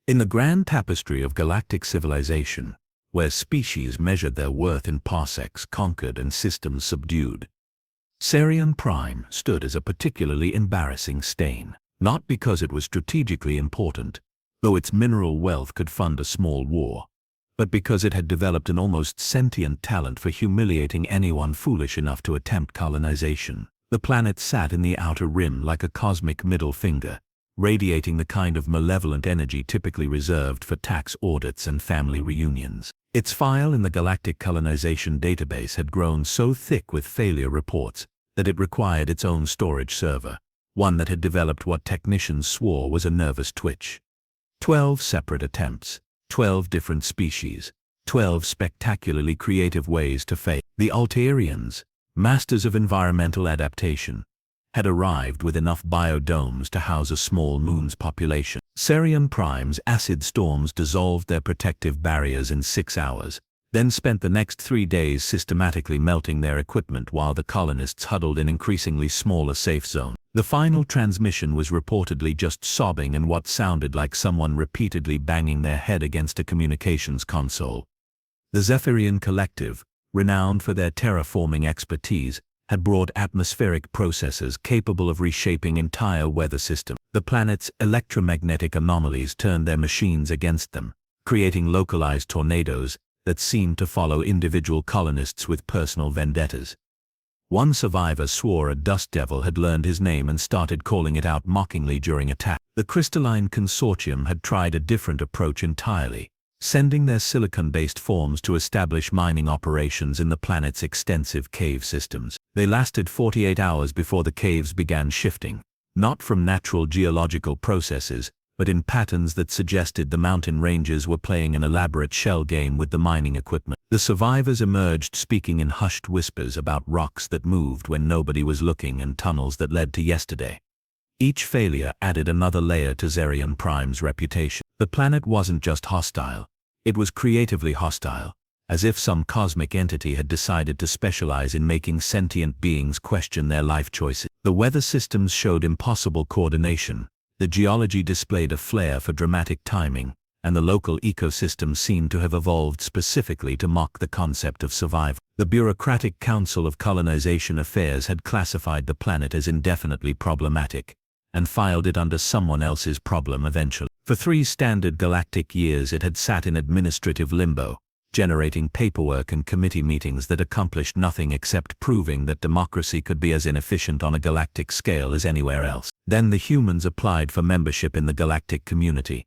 In the grand tapestry of galactic civilization, where species measured their worth in parsecs conquered and systems subdued, Xerion Prime stood as a particularly embarrassing stain, not because it was strategically important, though its mineral wealth could fund a small war, but because it had developed an almost sentient talent for humiliating anyone foolish enough to attempt colonization. The planet sat in the outer rim like a cosmic middle finger, radiating the kind of malevolent energy typically reserved for tax audits and family reunions. Its file in the Galactic Colonization database had grown so thick with failure reports that it required its own storage server, one that had developed what technicians swore was a nervous twitch. 12 separate attempts, 12 different species, 12 spectacularly creative ways to fail. The Altairians, masters of environmental adaptation, had arrived with enough biodomes to house a small moon's population. Xerion Prime's acid storms dissolved their protective barriers in 6 hours, then spent the next 3 days systematically melting their equipment while the colonists huddled in increasingly smaller safe zones. The final transmission was reportedly just sobbing and what sounded like someone repeatedly banging their head against a communications console. The Xerion Collective, renowned for their terraforming expertise, had brought atmospheric processors capable of reshaping entire weather systems. The planet's electromagnetic anomalies turned their machines against them, creating localized tornadoes that seemed to follow individual colonists with personal vendettas. One survivor swore a dust devil had learned his name and started calling it out mockingly during attack. The crystalline consortium had tried a different approach entirely, sending their silicon-based forms to establish mining operations in the planet's extensive cave systems. They lasted 48 hours before the caves began shifting, not from natural geological processes, but in patterns that suggested the mountain ranges were playing an elaborate shell game with the mining equipment. The survivors emerged speaking in hushed whispers about rocks that moved when nobody was looking and tunnels that led to yesterday. Each failure added another layer to Xerion Prime's reputation. The planet wasn't just hostile. It was creatively hostile, as if some cosmic entity had decided to specialize in making sentient beings question their life choices. The weather systems showed impossible coordination, the geology displayed a flair for dramatic timing, and the local ecosystem seemed to have evolved specifically to mock the concept of survival. The Bureaucratic Council of Colonization Affairs had classified the planet as indefinitely problematic, and filed it under someone else's problem eventually. For 3 standard galactic years it had sat in administrative limbo, generating paperwork and committee meetings that accomplished nothing except proving that democracy could be as inefficient on a galactic scale as anywhere else. Then the humans applied for membership in the galactic community.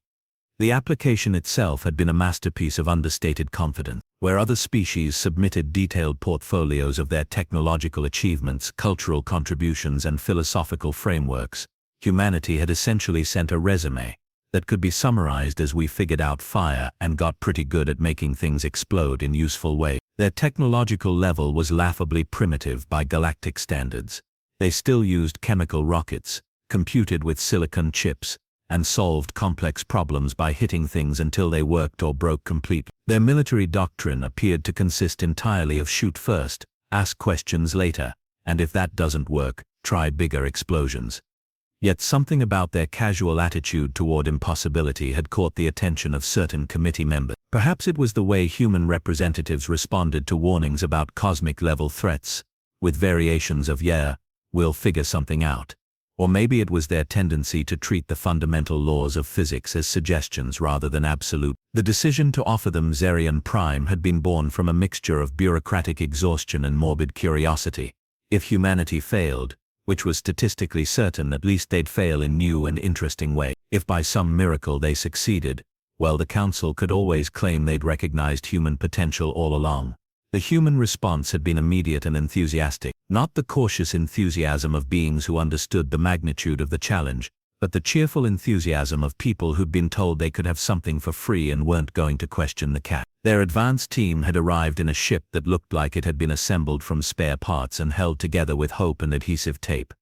The application itself had been a masterpiece of understated confidence. Where other species submitted detailed portfolios of their technological achievements, cultural contributions, and philosophical frameworks, humanity had essentially sent a resume that could be summarized as we figured out fire and got pretty good at making things explode in useful ways. Their technological level was laughably primitive by galactic standards. They still used chemical rockets, computed with silicon chips, and solved complex problems by hitting things until they worked or broke completely. Their military doctrine appeared to consist entirely of shoot first, ask questions later, and if that doesn't work, try bigger explosions. Yet something about their casual attitude toward impossibility had caught the attention of certain committee members. Perhaps it was the way human representatives responded to warnings about cosmic-level threats, with variations of "yeah, we'll figure something out." Or maybe it was their tendency to treat the fundamental laws of physics as suggestions rather than absolute. The decision to offer them Xerion Prime had been born from a mixture of bureaucratic exhaustion and morbid curiosity. If humanity failed, which was statistically certain, at least they'd fail in new and interesting ways. If by some miracle they succeeded, well, the Council could always claim they'd recognized human potential all along. The human response had been immediate and enthusiastic, not the cautious enthusiasm of beings who understood the magnitude of the challenge, but the cheerful enthusiasm of people who'd been told they could have something for free and weren't going to question the catch. Their advanced team had arrived in a ship that looked like it had been assembled from spare parts and held together with hope and adhesive tape.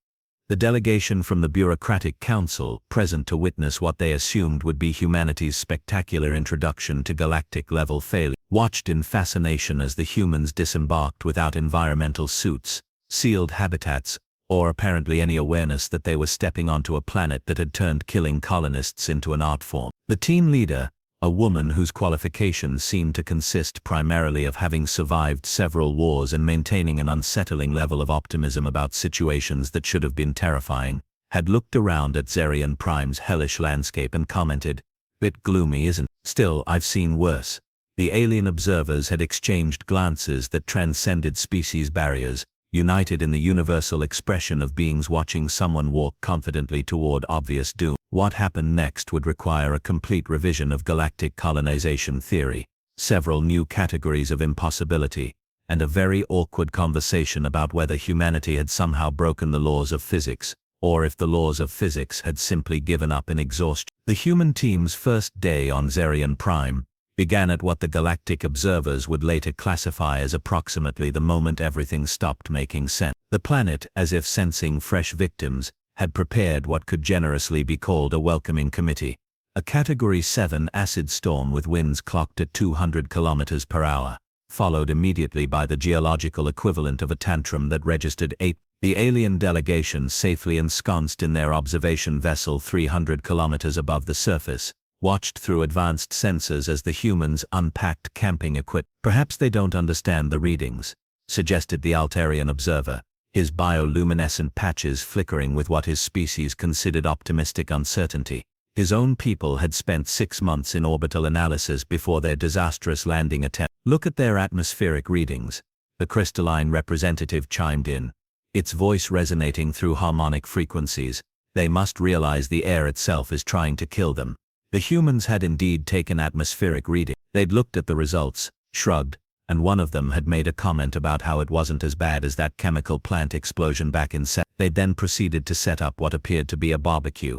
The delegation from the Bureaucratic Council, present to witness what they assumed would be humanity's spectacular introduction to galactic-level failure, watched in fascination as the humans disembarked without environmental suits, sealed habitats, or apparently any awareness that they were stepping onto a planet that had turned killing colonists into an art form. The team leader, a woman whose qualifications seemed to consist primarily of having survived several wars and maintaining an unsettling level of optimism about situations that should have been terrifying, had looked around at Xerion Prime's hellish landscape and commented, "Bit gloomy, isn't it? Still, I've seen worse." The alien observers had exchanged glances that transcended species barriers, united in the universal expression of beings watching someone walk confidently toward obvious doom. What happened next would require a complete revision of galactic colonization theory, several new categories of impossibility, and a very awkward conversation about whether humanity had somehow broken the laws of physics, or if the laws of physics had simply given up in exhaustion. The human team's first day on Xerion Prime began at what the galactic observers would later classify as approximately the moment everything stopped making sense. The planet, as if sensing fresh victims, had prepared what could generously be called a welcoming committee, a Category 7 acid storm with winds clocked at 200 kilometers per hour, followed immediately by the geological equivalent of a tantrum that registered 8. The alien delegation, safely ensconced in their observation vessel 300 kilometers above the surface, watched through advanced sensors as the humans unpacked camping equipment. "Perhaps they don't understand the readings," suggested the Altarian observer, his bioluminescent patches flickering with what his species considered optimistic uncertainty. His own people had spent 6 months in orbital analysis before their disastrous landing attempt. "Look at their atmospheric readings," the crystalline representative chimed in, its voice resonating through harmonic frequencies. "They must realize the air itself is trying to kill them." The humans had indeed taken atmospheric reading. They'd looked at the results, shrugged, and one of them had made a comment about how it wasn't as bad as that chemical plant explosion back in set. They then proceeded to set up what appeared to be a barbecue.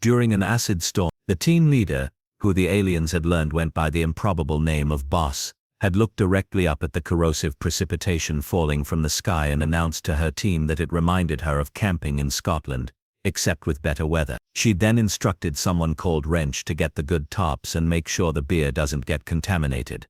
During an acid storm, the team leader, who the aliens had learned went by the improbable name of Boss, had looked directly up at the corrosive precipitation falling from the sky and announced to her team that it reminded her of camping in Scotland, except with better weather. She then instructed someone called Wrench to get the good tops and make sure the beer doesn't get contaminated.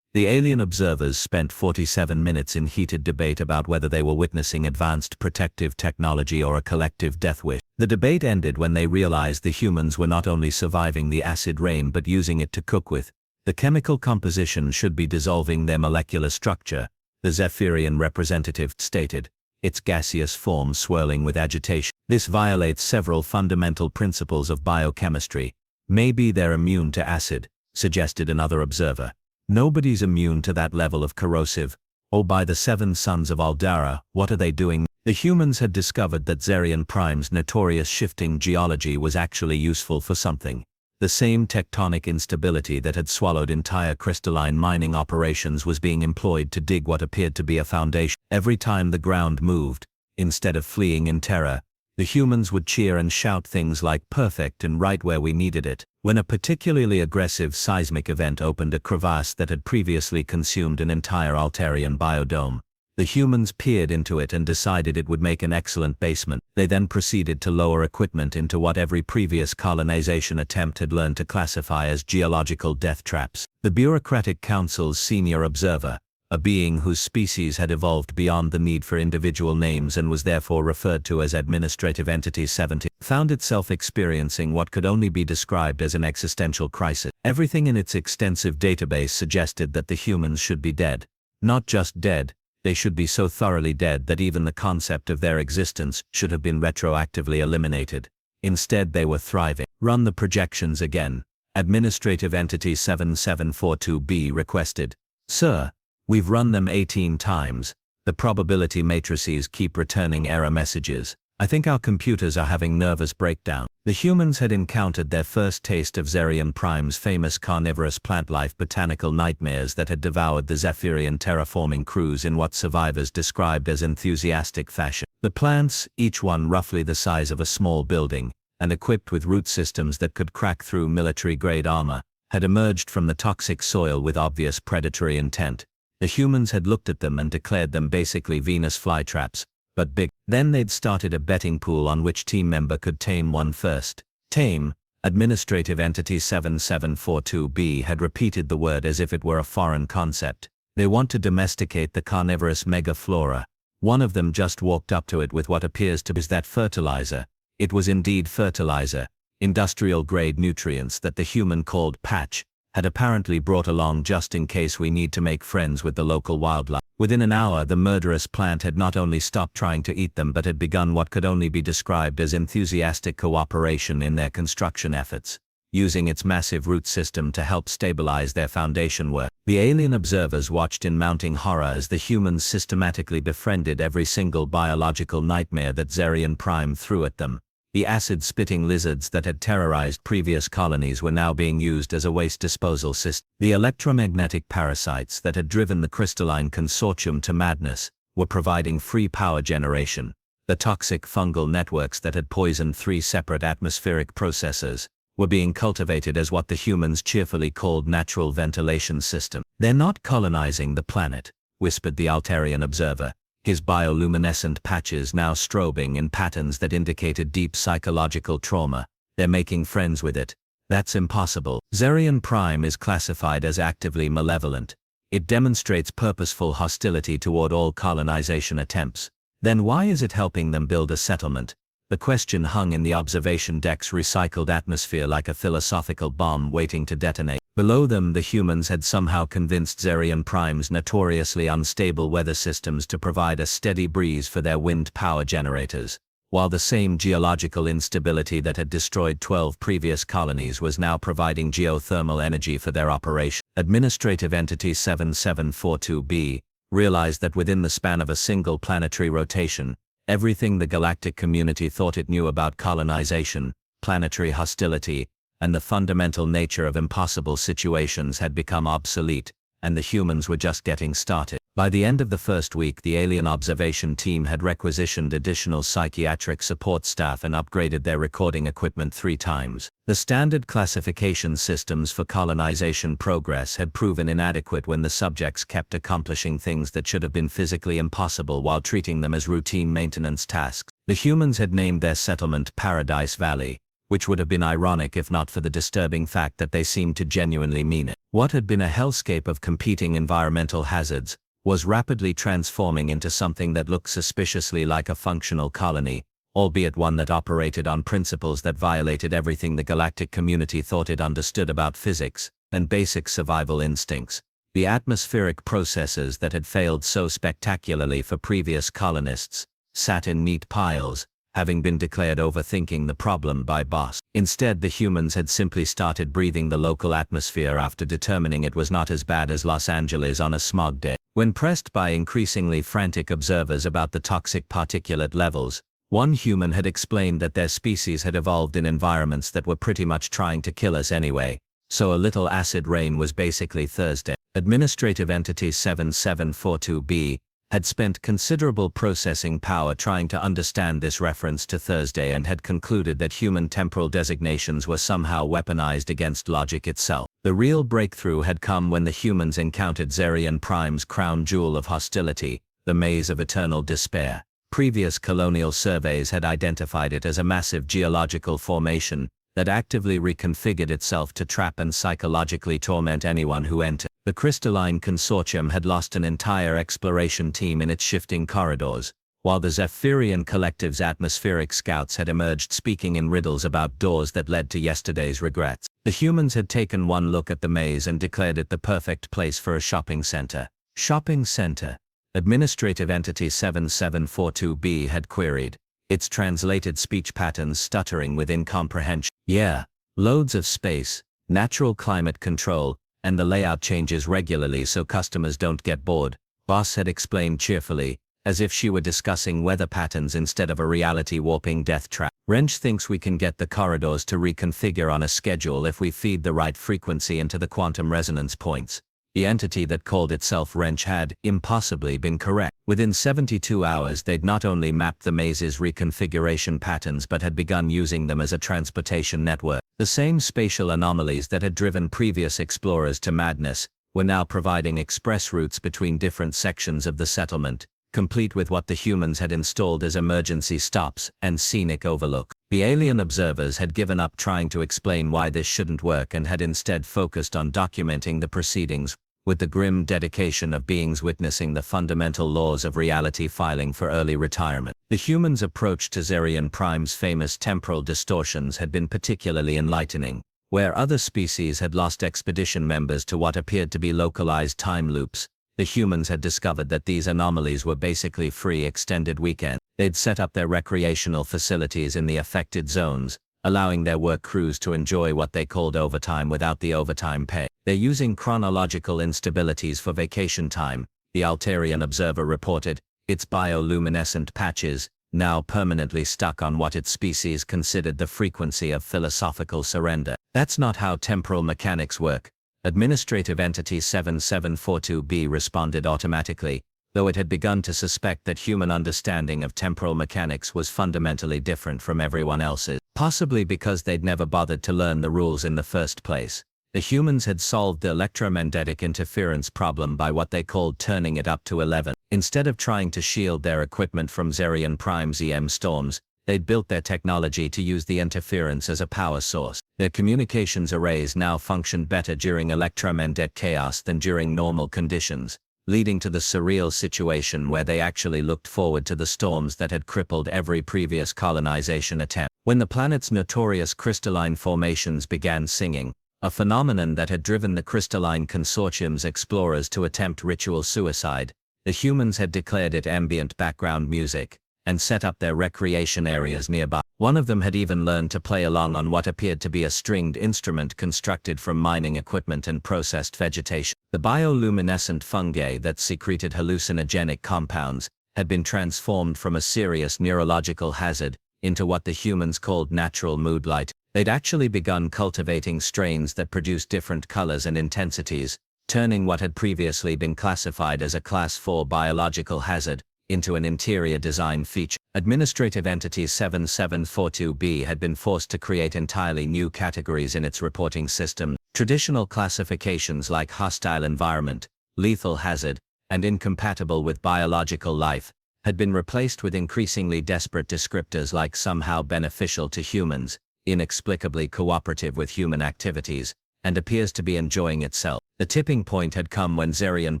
The alien observers spent 47 minutes in heated debate about whether they were witnessing advanced protective technology or a collective death wish. The debate ended when they realized the humans were not only surviving the acid rain but using it to cook with. The chemical composition should be dissolving their molecular structure, the Xerion representative stated, its gaseous form swirling with agitation. "This violates several fundamental principles of biochemistry. Maybe they're immune to acid," suggested another observer. "Nobody's immune to that level of corrosive. Oh, by the 7 sons of Aldara, what are they doing?" The humans had discovered that Xerion Prime's notorious shifting geology was actually useful for something. The same tectonic instability that had swallowed entire crystalline mining operations was being employed to dig what appeared to be a foundation. Every time the ground moved, instead of fleeing in terror, the humans would cheer and shout things like "perfect" and "right where we needed it." When a particularly aggressive seismic event opened a crevasse that had previously consumed an entire Altarian biodome, the humans peered into it and decided it would make an excellent basement. They then proceeded to lower equipment into what every previous colonization attempt had learned to classify as geological death traps. The Bureaucratic Council's senior observer, a being whose species had evolved beyond the need for individual names and was therefore referred to as Administrative Entity 70, found itself experiencing what could only be described as an existential crisis. Everything in its extensive database suggested that the humans should be dead. Not just dead, they should be so thoroughly dead that even the concept of their existence should have been retroactively eliminated. Instead they were thriving. "Run the projections again," Administrative Entity 7742B requested. "Sir, we've run them 18 times. The probability matrices keep returning error messages. I think our computers are having nervous breakdown." The humans had encountered their first taste of Xerion Prime's famous carnivorous plant life botanical nightmares that had devoured the Xerion terraforming crews in what survivors described as enthusiastic fashion. The plants, each one roughly the size of a small building, and equipped with root systems that could crack through military-grade armor, had emerged from the toxic soil with obvious predatory intent. The humans had looked at them and declared them basically Venus flytraps, but big. Then they'd started a betting pool on which team member could tame one first. Tame, Administrative Entity 7742B had repeated the word as if it were a foreign concept. "They want to domesticate the carnivorous megaflora. One of them just walked up to it with what appears to be that fertilizer. It was indeed fertilizer, industrial-grade nutrients that the human called Patch had apparently brought along just in case we need to make friends with the local wildlife. Within an hour, the murderous plant had not only stopped trying to eat them but had begun what could only be described as enthusiastic cooperation in their construction efforts, using its massive root system to help stabilize their foundation work. The alien observers watched in mounting horror as the humans systematically befriended every single biological nightmare that Xerion Prime threw at them. The acid-spitting lizards that had terrorized previous colonies were now being used as a waste disposal system. The electromagnetic parasites that had driven the crystalline consortium to madness were providing free power generation. The toxic fungal networks that had poisoned 3 separate atmospheric processors were being cultivated as what the humans cheerfully called natural ventilation system. "They're not colonizing the planet," whispered the Altarian observer, his bioluminescent patches now strobing in patterns that indicated deep psychological trauma. "They're making friends with it. That's impossible." Xerion Prime is classified as actively malevolent. It demonstrates purposeful hostility toward all colonization attempts. Then why is it helping them build a settlement? The question hung in the observation deck's recycled atmosphere like a philosophical bomb waiting to detonate. Below them, the humans had somehow convinced Xerion Prime's notoriously unstable weather systems to provide a steady breeze for their wind power generators, while the same geological instability that had destroyed 12 previous colonies was now providing geothermal energy for their operation. Administrative Entity 7742b realized that within the span of a single planetary rotation, everything the galactic community thought it knew about colonization, planetary hostility, and the fundamental nature of impossible situations had become obsolete, and the humans were just getting started. By the end of the first week, the alien observation team had requisitioned additional psychiatric support staff and upgraded their recording equipment 3 times. The standard classification systems for colonization progress had proven inadequate when the subjects kept accomplishing things that should have been physically impossible while treating them as routine maintenance tasks. The humans had named their settlement Paradise Valley, which would have been ironic if not for the disturbing fact that they seemed to genuinely mean it. What had been a hellscape of competing environmental hazards was rapidly transforming into something that looked suspiciously like a functional colony, albeit one that operated on principles that violated everything the galactic community thought it understood about physics and basic survival instincts. The atmospheric processes that had failed so spectacularly for previous colonists sat in neat piles, having been declared overthinking the problem by boss. Instead, the humans had simply started breathing the local atmosphere after determining it was not as bad as Los Angeles on a smog day. When pressed by increasingly frantic observers about the toxic particulate levels, one human had explained that their species had evolved in environments that were pretty much trying to kill us anyway, so a little acid rain was basically Thursday. Administrative Entity 7742b had spent considerable processing power trying to understand this reference to Thursday and had concluded that human temporal designations were somehow weaponized against logic itself. The real breakthrough had come when the humans encountered Xerion Prime's crown jewel of hostility, the Maze of Eternal Despair. Previous colonial surveys had identified it as a massive geological formation that actively reconfigured itself to trap and psychologically torment anyone who entered. The crystalline consortium had lost an entire exploration team in its shifting corridors, while the Zephyrian collective's atmospheric scouts had emerged speaking in riddles about doors that led to yesterday's regrets. The humans had taken one look at the maze and declared it the perfect place for a shopping center. Shopping center? Administrative Entity 7742b had queried, its translated speech patterns stuttering with incomprehension. Yeah, loads of space, natural climate control, and the layout changes regularly so customers don't get bored, Boss had explained cheerfully, as if she were discussing weather patterns instead of a reality-warping death trap. Wrench thinks we can get the corridors to reconfigure on a schedule if we feed the right frequency into the quantum resonance points. The entity that called itself Wrench had, impossibly, been correct. Within 72 hours they'd not only mapped the maze's reconfiguration patterns but had begun using them as a transportation network. The same spatial anomalies that had driven previous explorers to madness were now providing express routes between different sections of the settlement, complete with what the humans had installed as emergency stops and scenic overlook. The alien observers had given up trying to explain why this shouldn't work and had instead focused on documenting the proceedings with the grim dedication of beings witnessing the fundamental laws of reality filing for early retirement. The humans' approach to Xerion Prime's famous temporal distortions had been particularly enlightening. Where other species had lost expedition members to what appeared to be localized time loops, the humans had discovered that these anomalies were basically free extended weekends. They'd set up their recreational facilities in the affected zones, allowing their work crews to enjoy what they called overtime without the overtime pay. They're using chronological instabilities for vacation time, the Altarian Observer reported, its bioluminescent patches, now permanently stuck on what its species considered the frequency of philosophical surrender. That's not how temporal mechanics work. Administrative Entity 7742B responded automatically, though it had begun to suspect that human understanding of temporal mechanics was fundamentally different from everyone else's, possibly because they'd never bothered to learn the rules in the first place. The humans had solved the electromagnetic interference problem by what they called turning it up to 11. Instead of trying to shield their equipment from Xerion Prime's EM storms, they'd built their technology to use the interference as a power source. Their communications arrays now functioned better during electromagnetic chaos than during normal conditions, leading to the surreal situation where they actually looked forward to the storms that had crippled every previous colonization attempt. When the planet's notorious crystalline formations began singing, a phenomenon that had driven the Crystalline Consortium's explorers to attempt ritual suicide, the humans had declared it ambient background music, and set up their recreation areas nearby. One of them had even learned to play along on what appeared to be a stringed instrument constructed from mining equipment and processed vegetation. The bioluminescent fungi that secreted hallucinogenic compounds had been transformed from a serious neurological hazard into what the humans called natural mood light. They'd actually begun cultivating strains that produced different colors and intensities, turning what had previously been classified as a Class 4 biological hazard into an interior design feature. Administrative Entity 7742B had been forced to create entirely new categories in its reporting system. Traditional classifications like hostile environment, lethal hazard, and incompatible with biological life had been replaced with increasingly desperate descriptors like somehow beneficial to humans, inexplicably cooperative with human activities, and appears to be enjoying itself. The tipping point had come when Xerion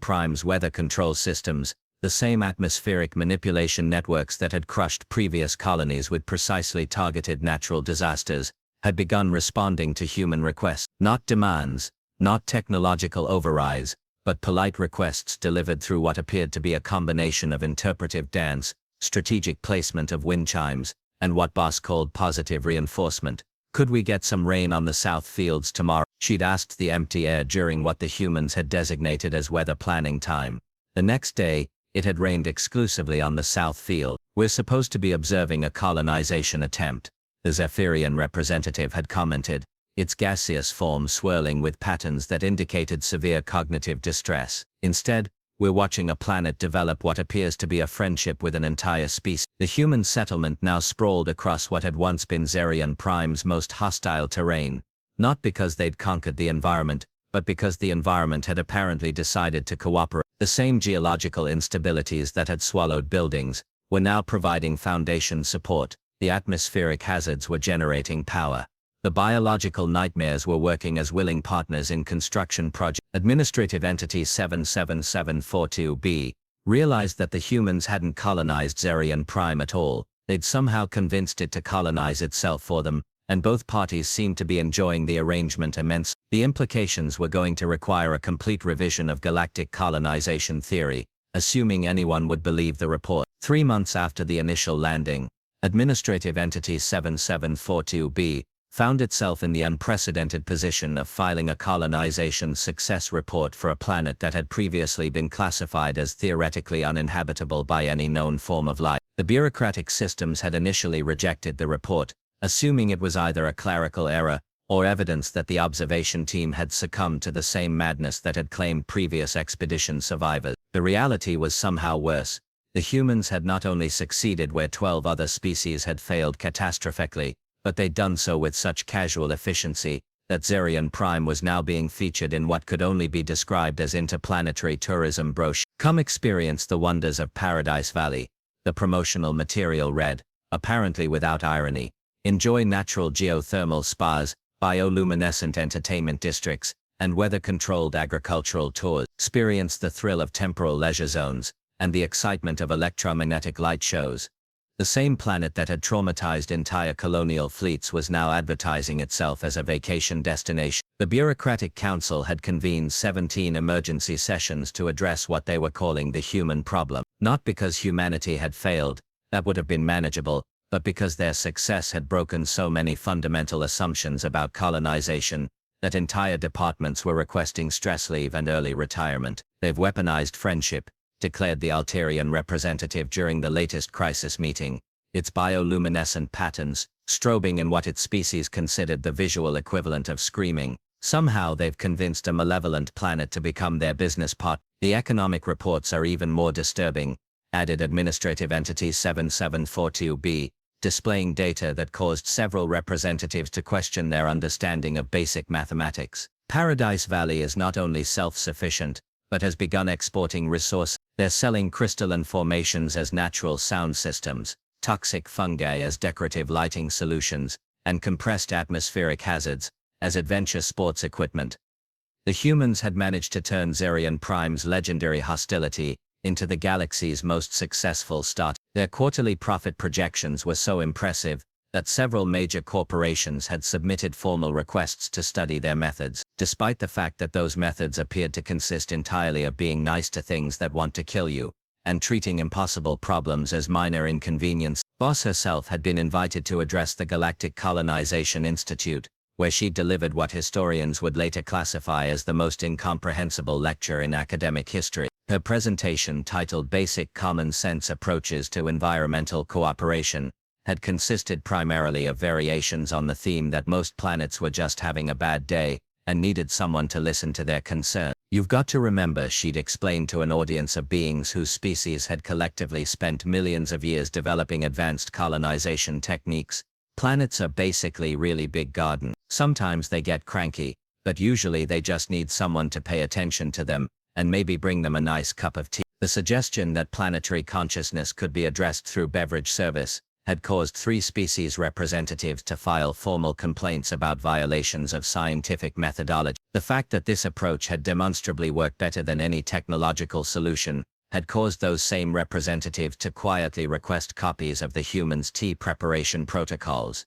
Prime's weather control systems, the same atmospheric manipulation networks that had crushed previous colonies with precisely targeted natural disasters, had begun responding to human requests. Not demands, not technological overrides, but polite requests delivered through what appeared to be a combination of interpretive dance, strategic placement of wind chimes, and what Boss called positive reinforcement. Could we get some rain on the south fields tomorrow? She'd asked the empty air during what the humans had designated as weather planning time. The next day, it had rained exclusively on the south field. We're supposed to be observing a colonization attempt, the Zephyrian representative had commented, its gaseous form swirling with patterns that indicated severe cognitive distress. Instead, we're watching a planet develop what appears to be a friendship with an entire species. The human settlement now sprawled across what had once been Xerion Prime's most hostile terrain, not because they'd conquered the environment, but because the environment had apparently decided to cooperate. The same geological instabilities that had swallowed buildings were now providing foundation support. The atmospheric hazards were generating power. The biological nightmares were working as willing partners in construction projects. Administrative Entity 77742B realized that the humans hadn't colonized Xerion Prime at all. They'd somehow convinced it to colonize itself for them, and both parties seemed to be enjoying the arrangement immensely. The implications were going to require a complete revision of galactic colonization theory, assuming anyone would believe the report. 3 months after the initial landing, Administrative Entity 7742B found itself in the unprecedented position of filing a colonization success report for a planet that had previously been classified as theoretically uninhabitable by any known form of life. The bureaucratic systems had initially rejected the report, assuming it was either a clerical error or evidence that the observation team had succumbed to the same madness that had claimed previous expedition survivors. The reality was somehow worse. The humans had not only succeeded where 12 other species had failed catastrophically, but they'd done so with such casual efficiency that Xerion Prime was now being featured in what could only be described as interplanetary tourism brochure. Come experience the wonders of Paradise Valley, the promotional material read, apparently without irony. Enjoy natural geothermal spas, bioluminescent entertainment districts, and weather-controlled agricultural tours, experienced the thrill of temporal leisure zones, and the excitement of electromagnetic light shows. The same planet that had traumatized entire colonial fleets was now advertising itself as a vacation destination. The Bureaucratic Council had convened 17 emergency sessions to address what they were calling the human problem. Not because humanity had failed, that would have been manageable, but because their success had broken so many fundamental assumptions about colonization, that entire departments were requesting stress leave and early retirement. They've weaponized friendship, declared the Altarian representative during the latest crisis meeting. Its bioluminescent patterns, strobing in what its species considered the visual equivalent of screaming. Somehow they've convinced a malevolent planet to become their business partner. The economic reports are even more disturbing, added Administrative Entity 7742B, displaying data that caused several representatives to question their understanding of basic mathematics. Paradise Valley is not only self-sufficient, but has begun exporting resources. They're selling crystalline formations as natural sound systems, toxic fungi as decorative lighting solutions, and compressed atmospheric hazards as adventure sports equipment. The humans had managed to turn Xerion Prime's legendary hostility into the galaxy's most successful start. Their quarterly profit projections were so impressive that several major corporations had submitted formal requests to study their methods, despite the fact that those methods appeared to consist entirely of being nice to things that want to kill you, and treating impossible problems as minor inconvenience. Boss herself had been invited to address the Galactic Colonization Institute, where she delivered what historians would later classify as the most incomprehensible lecture in academic history. Her presentation, titled Basic Common Sense Approaches to Environmental Cooperation, had consisted primarily of variations on the theme that most planets were just having a bad day and needed someone to listen to their concern. You've got to remember, she'd explained to an audience of beings whose species had collectively spent millions of years developing advanced colonization techniques, planets are basically really big gardens. Sometimes they get cranky, but usually they just need someone to pay attention to them, and maybe bring them a nice cup of tea. The suggestion that planetary consciousness could be addressed through beverage service had caused 3 species representatives to file formal complaints about violations of scientific methodology. The fact that this approach had demonstrably worked better than any technological solution had caused those same representatives to quietly request copies of the humans' tea preparation protocols.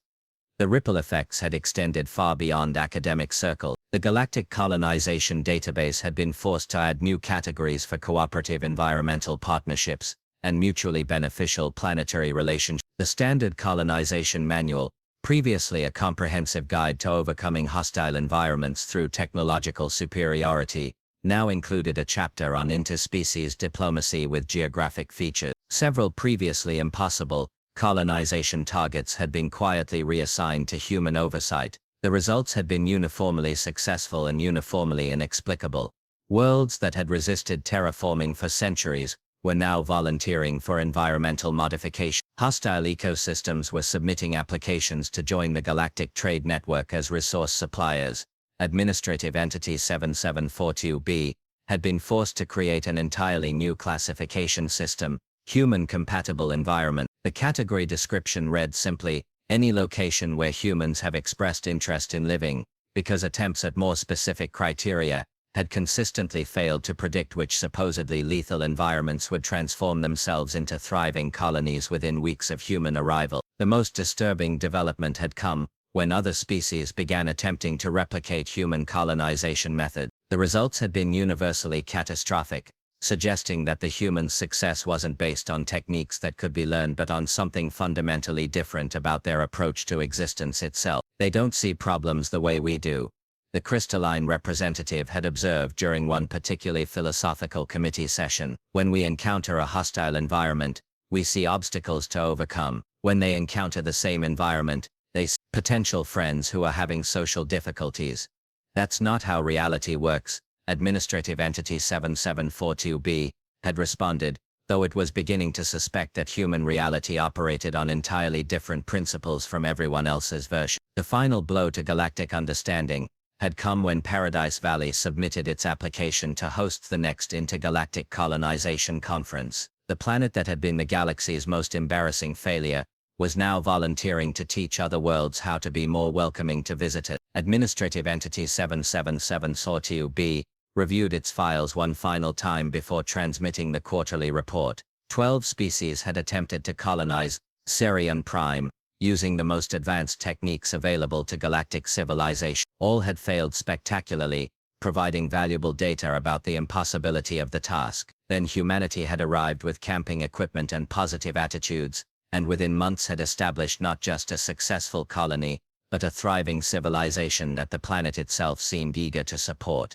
The ripple effects had extended far beyond academic circles. The Galactic Colonization database had been forced to add new categories for cooperative environmental partnerships and mutually beneficial planetary relationships. The Standard Colonization Manual, previously a comprehensive guide to overcoming hostile environments through technological superiority, now included a chapter on interspecies diplomacy with geographic features. Several previously impossible colonization targets had been quietly reassigned to human oversight. The results had been uniformly successful and uniformly inexplicable. Worlds that had resisted terraforming for centuries were now volunteering for environmental modification. Hostile ecosystems were submitting applications to join the Galactic Trade Network as resource suppliers. Administrative Entity 7742B had been forced to create an entirely new classification system, human-compatible environment. The category description read simply, any location where humans have expressed interest in living, because attempts at more specific criteria had consistently failed to predict which supposedly lethal environments would transform themselves into thriving colonies within weeks of human arrival. The most disturbing development had come when other species began attempting to replicate human colonization methods. The results had been universally catastrophic, suggesting that the human success wasn't based on techniques that could be learned but on something fundamentally different about their approach to existence itself. They don't see problems the way we do, the crystalline representative had observed during one particularly philosophical committee session. When we encounter a hostile environment, we see obstacles to overcome. When they encounter the same environment, they see potential friends who are having social difficulties. That's not how reality works, Administrative Entity 7742B had responded, though it was beginning to suspect that human reality operated on entirely different principles from everyone else's version. The final blow to galactic understanding had come when Paradise Valley submitted its application to host the next intergalactic colonization conference. The planet that had been the galaxy's most embarrassing failure was now volunteering to teach other worlds how to be more welcoming to visitors. Administrative Entity 777-B reviewed its files one final time before transmitting the quarterly report. 12 species had attempted to colonize Xerion Prime, using the most advanced techniques available to galactic civilization. All had failed spectacularly, providing valuable data about the impossibility of the task. Then humanity had arrived with camping equipment and positive attitudes, and within months had established not just a successful colony, but a thriving civilization that the planet itself seemed eager to support.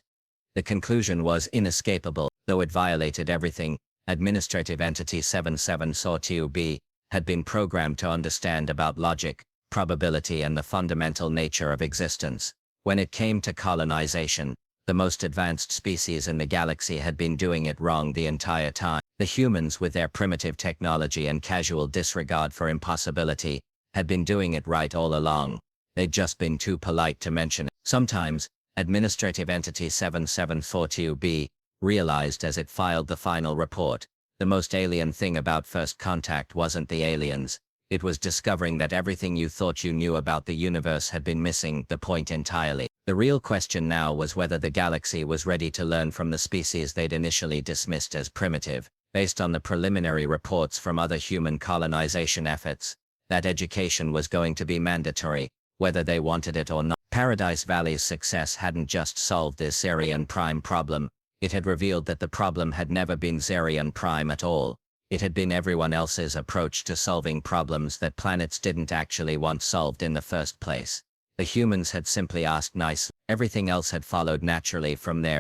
The conclusion was inescapable, though it violated everything. Administrative Entity 777-B had been programmed to understand about logic, probability, and the fundamental nature of existence. When it came to colonization, the most advanced species in the galaxy had been doing it wrong the entire time. The humans, with their primitive technology and casual disregard for impossibility, had been doing it right all along. They'd just been too polite to mention it. Sometimes, Administrative Entity 7742-B realized as it filed the final report, the most alien thing about First Contact wasn't the aliens. It was discovering that everything you thought you knew about the universe had been missing the point entirely. The real question now was whether the galaxy was ready to learn from the species they'd initially dismissed as primitive. Based on the preliminary reports from other human colonization efforts, that education was going to be mandatory, whether they wanted it or not. Paradise Valley's success hadn't just solved the Xerion Prime problem, it had revealed that the problem had never been Xerion Prime at all. It had been everyone else's approach to solving problems that planets didn't actually want solved in the first place. The humans had simply asked nicely. Everything else had followed naturally from there.